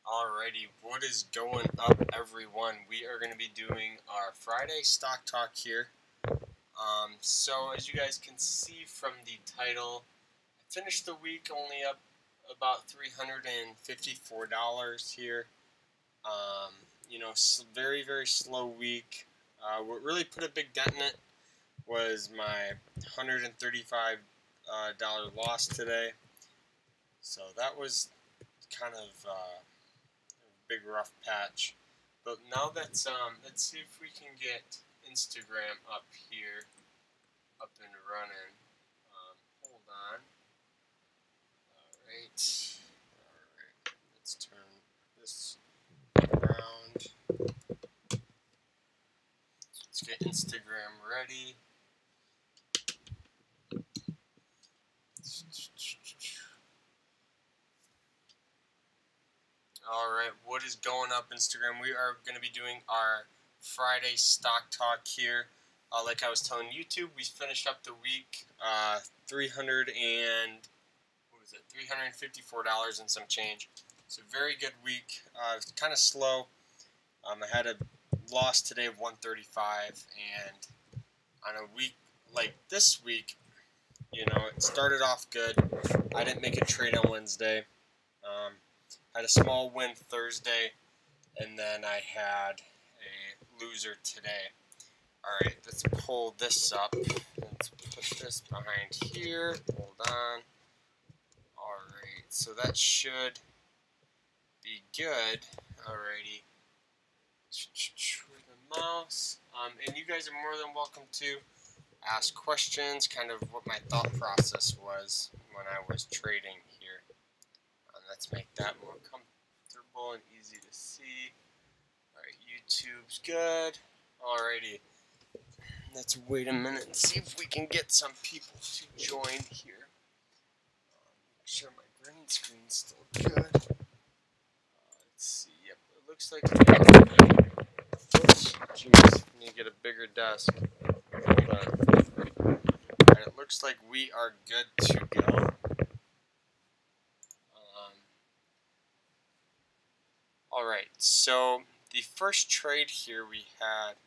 Alrighty, what is going up, everyone? We are going to be doing our Friday stock talk here. So as you guys can see from the title, I finished the week only up about $354 here. Very, very slow week. What really put a big dent in it was my $135 loss today. So that was kind of big rough patch. But now let's see if we can get Instagram up here, up and running. Hold on. All right. Let's turn this around. Let's get Instagram ready. Alright, what is going up, Instagram? We are going to be doing our Friday stock talk here. Like I was telling YouTube, we finished up the week $354 and some change. It's a very good week. It's kind of slow. I had a loss today of 135, and on a week like this week, it started off good. I didn't make a trade on Wednesday. Had a small win Thursday, and then I had a loser today. Alright, let's pull this up. Let's put this behind here. Hold on. Alright, so that should be good. Alrighty. Where's the mouse? And you guys are more than welcome to ask questions, kind of what my thought process was when I was trading here. Let's make that more comfortable and easy to see. Alright, YouTube's good. Alrighty. Let's wait a minute and see if we can get some people to join here. Make sure my green screen's still good. Let's see. Yep, it looks like we have. Oops, jeez. Need to get a bigger desk. Hold on. Alright, it looks like we are good to go. Alright, so the first trade here we had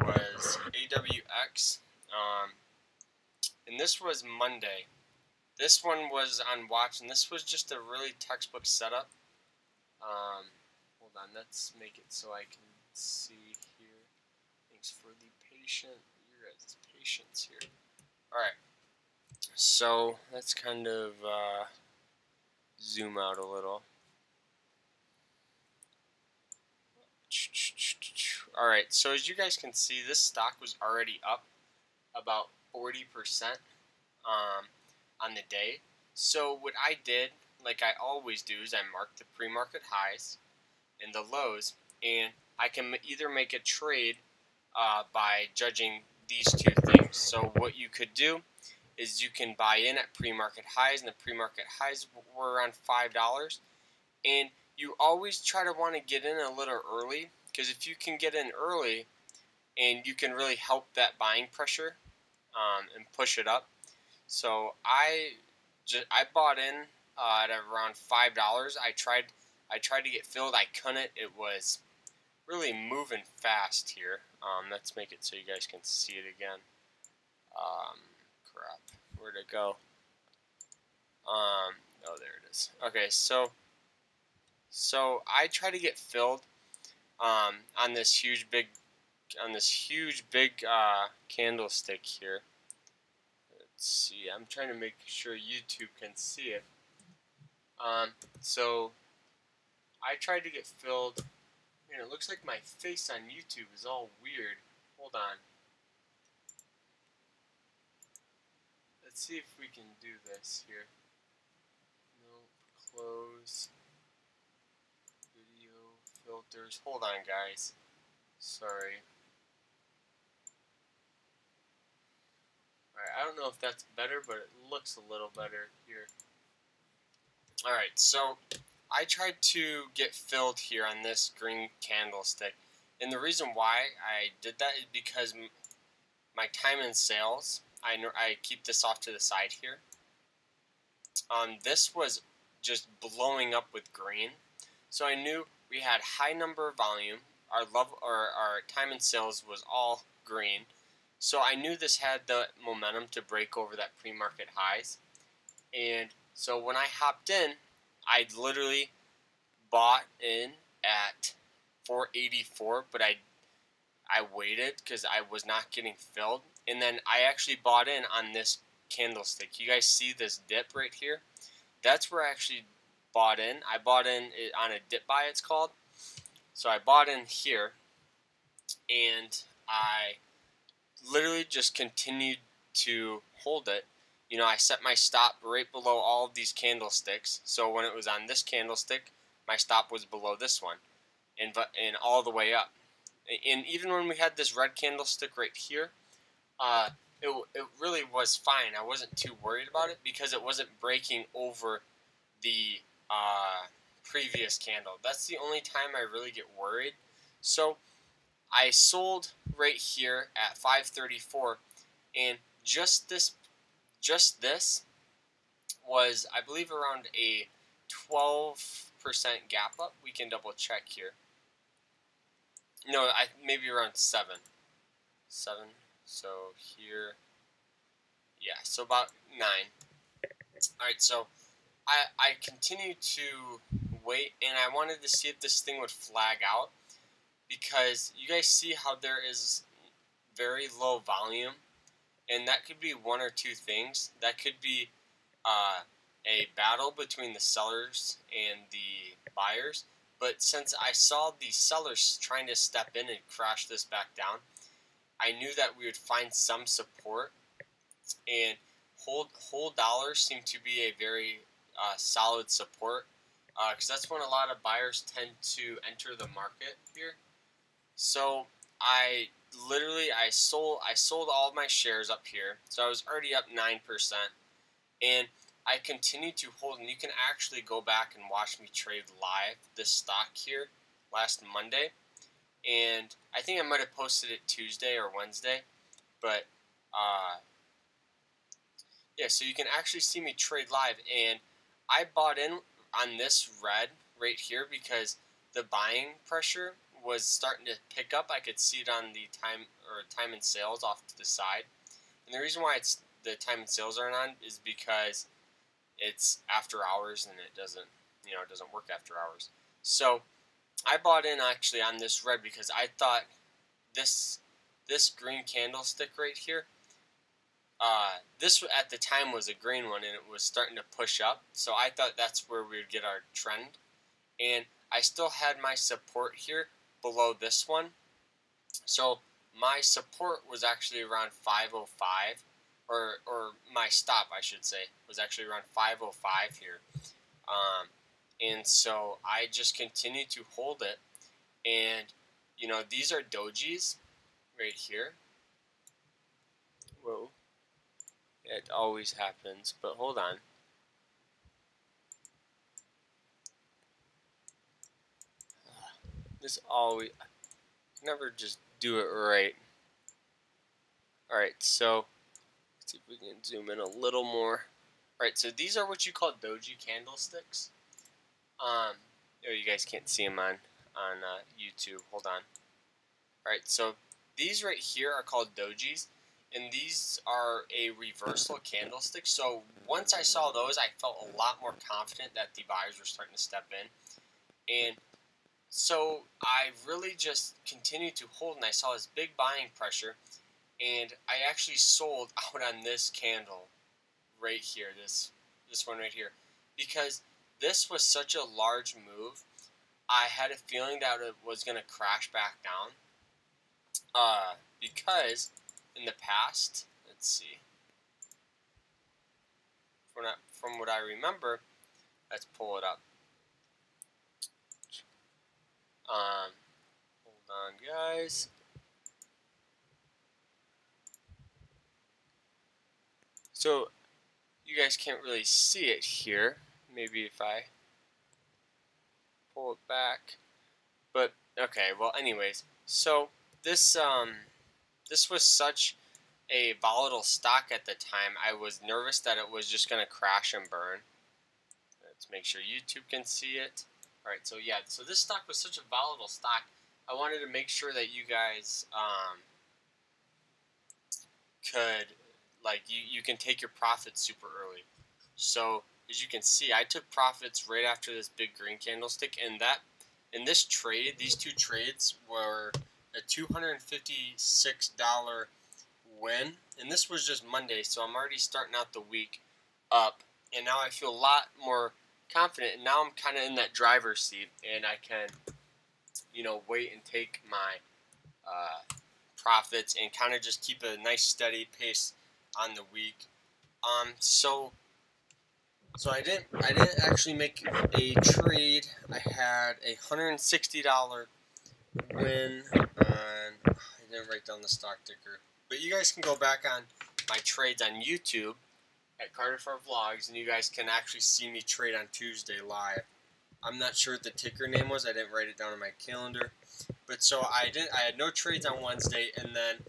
was AWX, and this was Monday. This one was on watch, and this was just a really textbook setup. Hold on, let's make it so I can see here. Thanks for the your guys' patience here. Alright, so let's kind of zoom out a little. Alright, so as you guys can see, this stock was already up about 40% on the day. So what I did, like I always do, is I marked the pre-market highs and the lows, and I can either make a trade by judging these two things. So what you could do is you can buy in at pre-market highs, and the pre-market highs were around $5, and you always try to want to get in a little early, because if you can get in early and you can really help that buying pressure and push it up. So I bought in at around $5. I tried to get filled. I couldn't. It was really moving fast here. Let's make it so you guys can see it again. Crap. Where'd it go? Oh, there it is. Okay, so I try to get filled on this huge big candlestick here. Let's see. I'm trying to make sure YouTube can see it. So I tried to get filled. Man, it looks like my face on YouTube is all weird. Hold on. Let's see if we can do this here. Nope. Close. Video filters. Hold on, guys. Sorry. Alright, I don't know if that's better, but it looks a little better here. Alright, so I tried to get filled here on this green candlestick, and the reason why I did that is because my time in sales, I keep this off to the side here. This was just blowing up with green, So I knew we had high number volume. Our time in sales was all green. So I knew this had the momentum to break over that pre-market highs. And so when I hopped in, I literally bought in at 484, but I waited because I was not getting filled. And then I actually bought in on this candlestick. You guys see this dip right here? That's where I actually bought in. I bought in on a dip buy, it's called. So I bought in here, and I literally just continued to hold it. You know, I set my stop right below all of these candlesticks. So when it was on this candlestick, my stop was below this one, and all the way up. And even when we had this red candlestick right here, it really was fine. I wasn't too worried about it because it wasn't breaking over the previous candle. That's the only time I really get worried. So I sold right here at 534, and just this was, I believe, around a 12% gap up. We can double check here. No, maybe around 7. So here, yeah, so about 9. All right, so I continue to wait, and I wanted to see if this thing would flag out, because you guys see how there is very low volume, and that could be one or two things. That could be a battle between the sellers and the buyers. But since I saw the sellers trying to step in and crash this back down, I knew that we would find some support, and whole dollars seem to be a very solid support, because that's when a lot of buyers tend to enter the market here. So I sold all of my shares up here, so I was already up 9%, and I continued to hold. And you can actually go back and watch me trade live this stock here last Monday, and I think I might have posted it Tuesday or Wednesday, but yeah, so you can actually see me trade live, and I bought in on this red right here because the buying pressure was starting to pick up. I could see it on the time and sales off to the side, and the reason why the time and sales aren't on is because it's after hours, and it doesn't work after hours. So I bought in actually on this red because I thought this green candlestick right here, this at the time was a green one, and it was starting to push up. So I thought that's where we would get our trend, and I still had my support here below this one. So my support was actually around 505, or my stop, I should say, was actually around 505 here. And so I just continued to hold it, and these are dojis right here. Whoa. It always happens, but hold on. This always, never just do it right. Alright, so let's see if we can zoom in a little more. Alright, so these are what you call doji candlesticks. Oh, you guys can't see them on YouTube. Hold on. Alright, so these right here are called dojis, and these are a reversal candlestick. So once I saw those, I felt a lot more confident that the buyers were starting to step in. And so I really just continued to hold, and I saw this big buying pressure, and I actually sold out on this candle right here, this one right here, because this was such a large move. I had a feeling that it was going to crash back down, because in the past, let's see, from what I remember, let's pull it up. Hold on, guys. So you guys can't really see it here. Maybe if I pull it back. But okay, well, anyways, so this was such a volatile stock at the time. I was nervous that it was just going to crash and burn. Let's make sure YouTube can see it. Alright, so yeah, so this stock was such a volatile stock, I wanted to make sure that you guys could, like, you can take your profits super early. So as you can see, I took profits right after this big green candlestick, and that in this trade, these two trades were a $256 win, and this was just Monday, so I'm already starting out the week up, and now I feel a lot more confident, and now I'm kind of in that driver's seat, and I can, wait and take my profits and kind of just keep a nice steady pace on the week. So I didn't actually make a trade. I had a $160 win on. I didn't write down the stock ticker, but you guys can go back on my trades on YouTube at Carter Farr Vlogs, and you guys can actually see me trade on Tuesday live. I'm not sure what the ticker name was. I didn't write it down on my calendar. But so I had no trades on Wednesday, and then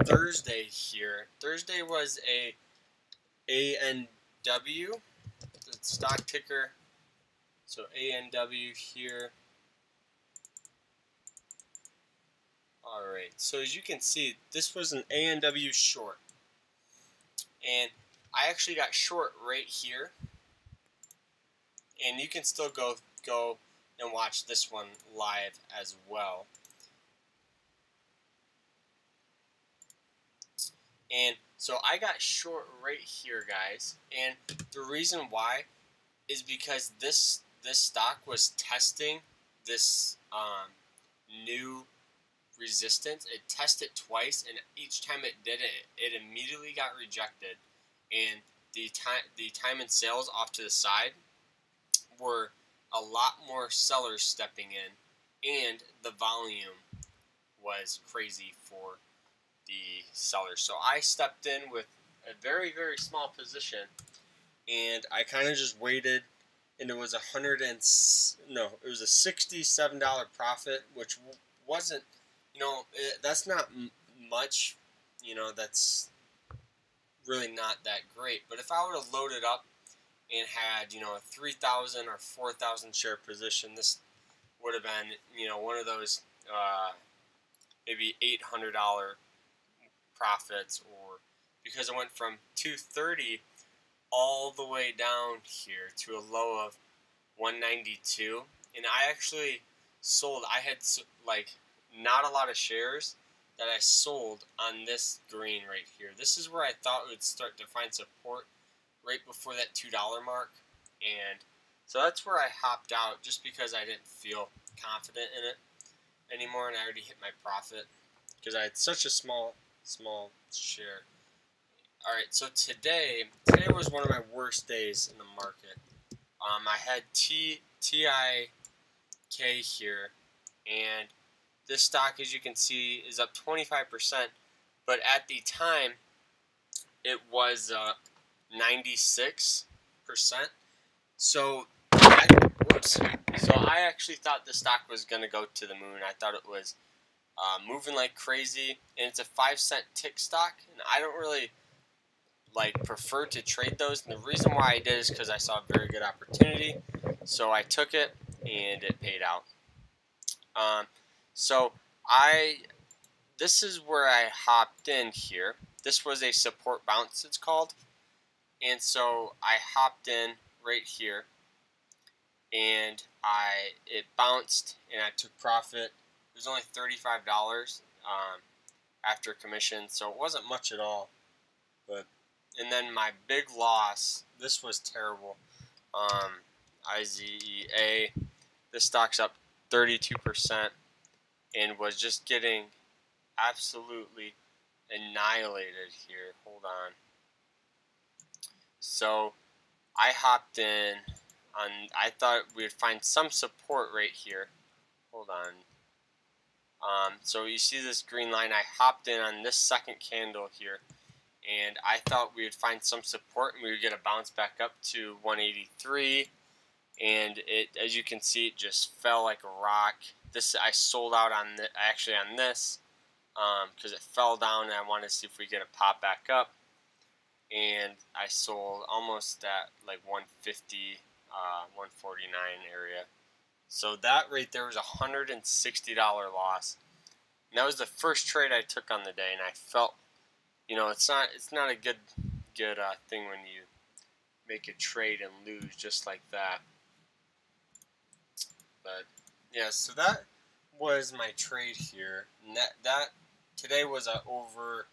Thursday here. Thursday was a ANW, the stock ticker. So ANW here. Alright, so as you can see, this was an ANW short. And I actually got short right here. And you can still go and watch this one live as well. And so I got short right here, guys. And the reason why is because this stock was testing this new resistance. It tested twice, and each time it did it, it immediately got rejected. And the time and sales off to the side were a lot more sellers stepping in, and the volume was crazy for the sellers. So I stepped in with a very, very small position, and I kind of just waited, and it was it was a $67 profit, which wasn't, that's not much, that's really not that great. But if I would have loaded up and had, a 3,000 or 4,000 share position, this would have been, one of those maybe $800 profits, or because it went from 230 all the way down here to a low of 192, and I actually sold. I had not a lot of shares that I sold on this green right here. This is where I thought it would start to find support right before that $2 mark, and so that's where I hopped out, just because I didn't feel confident in it anymore, and I already hit my profit because I had such a small share. Alright, so today was one of my worst days in the market. I had TIK here, and this stock, as you can see, is up 25%, but at the time it was 96%. So I actually thought the stock was going to go to the moon. I thought it was moving like crazy, and it's a 5-cent tick stock, and I don't really prefer to trade those, and the reason why I did is because I saw a very good opportunity, so I took it, and it paid out. So this is where I hopped in here. This was a support bounce, it's called, and so I hopped in right here, and it bounced, and I took profit. It was only $35 after commission, so it wasn't much at all. And then my big loss, this was terrible. IZEA, this stock's up 32% and was just getting absolutely annihilated here. Hold on. So I hopped in on, I thought we would find some support right here. Hold on. So you see this green line, I hopped in on this second candle here, and I thought we would find some support and we would get a bounce back up to 183, and it, as you can see, it just fell like a rock. This, I sold out on this because it fell down, and I wanted to see if we get a pop back up, and I sold almost at like 150 149 area. So that right there was $160 loss. And that was the first trade I took on the day, and I felt, it's not a good thing when you make a trade and lose just like that. But yeah, so that was my trade here. And that today was over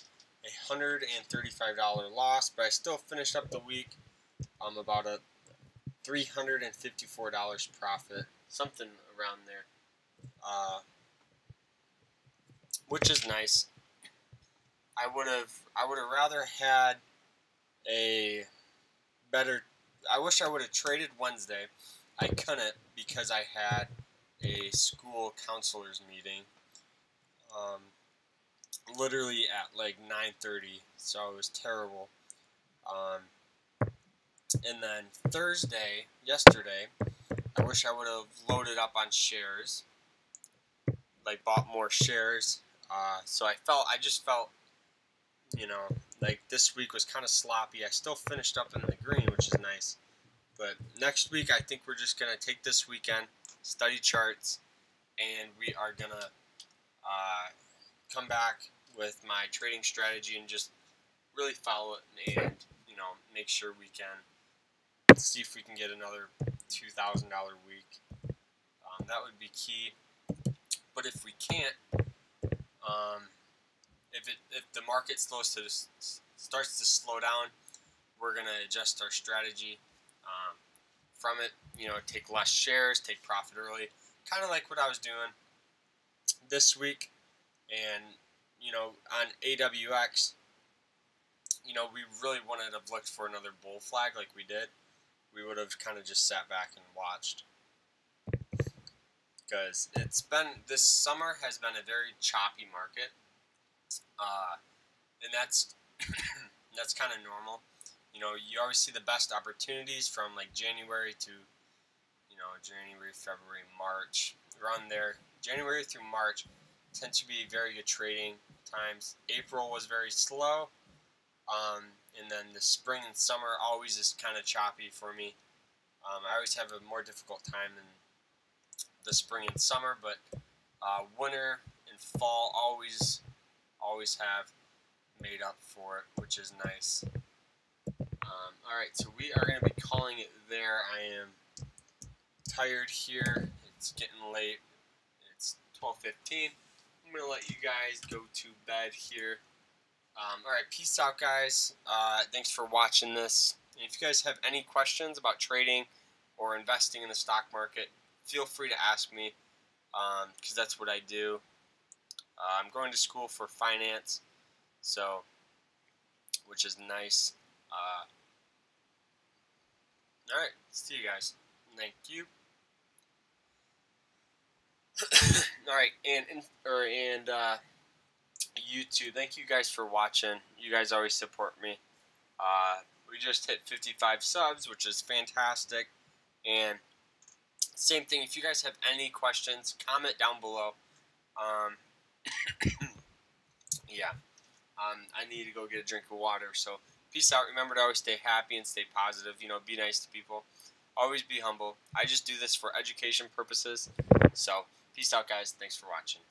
$135 loss, but I still finished up the week about a $354 profit, something around there, which is nice. I would have rather had a better. I wish I would have traded Wednesday. I couldn't because I had a school counselors meeting, literally at like 9:30, so it was terrible. And then yesterday, I wish I would have loaded up on shares, like bought more shares. So I just felt, like this week was kind of sloppy. I still finished up in the green, which is nice. But next week, I think we're just going to take this weekend, study charts, and we are going to come back with my trading strategy and just really follow it and, make sure we can see if we can get another $2,000 week. That would be key. But if we can't, if the market starts to slow down, we're going to adjust our strategy from it. Take less shares, take profit early, kind of like what I was doing this week. And on AWX, we really wouldn't have looked for another bull flag like we did. We would have kind of just sat back and watched, because this summer has been a very choppy market, and that's that's kind of normal. You always see the best opportunities from like January to January, February, March, around there. January through March tend to be very good trading times. April was very slow, and then the spring and summer always is kind of choppy for me. I always have a more difficult time in the spring and summer, but winter and fall always have made up for it, which is nice. Alright, so we are going to be calling it there. I am tired here. It's getting late. It's 12:15. I'm going to let you guys go to bed here. Alright, peace out, guys. Thanks for watching this. And if you guys have any questions about trading or investing in the stock market, feel free to ask me, because that's what I do. I'm going to school for finance, which is nice. Alright, see you guys. Thank you. Alright, and YouTube, thank you guys for watching. You guys always support me. We just hit 55 subs, which is fantastic. And same thing, if you guys have any questions, comment down below. Yeah. I need to go get a drink of water. So peace out. Remember to always stay happy and stay positive. Be nice to people. Always be humble. I just do this for education purposes. So peace out, guys. Thanks for watching.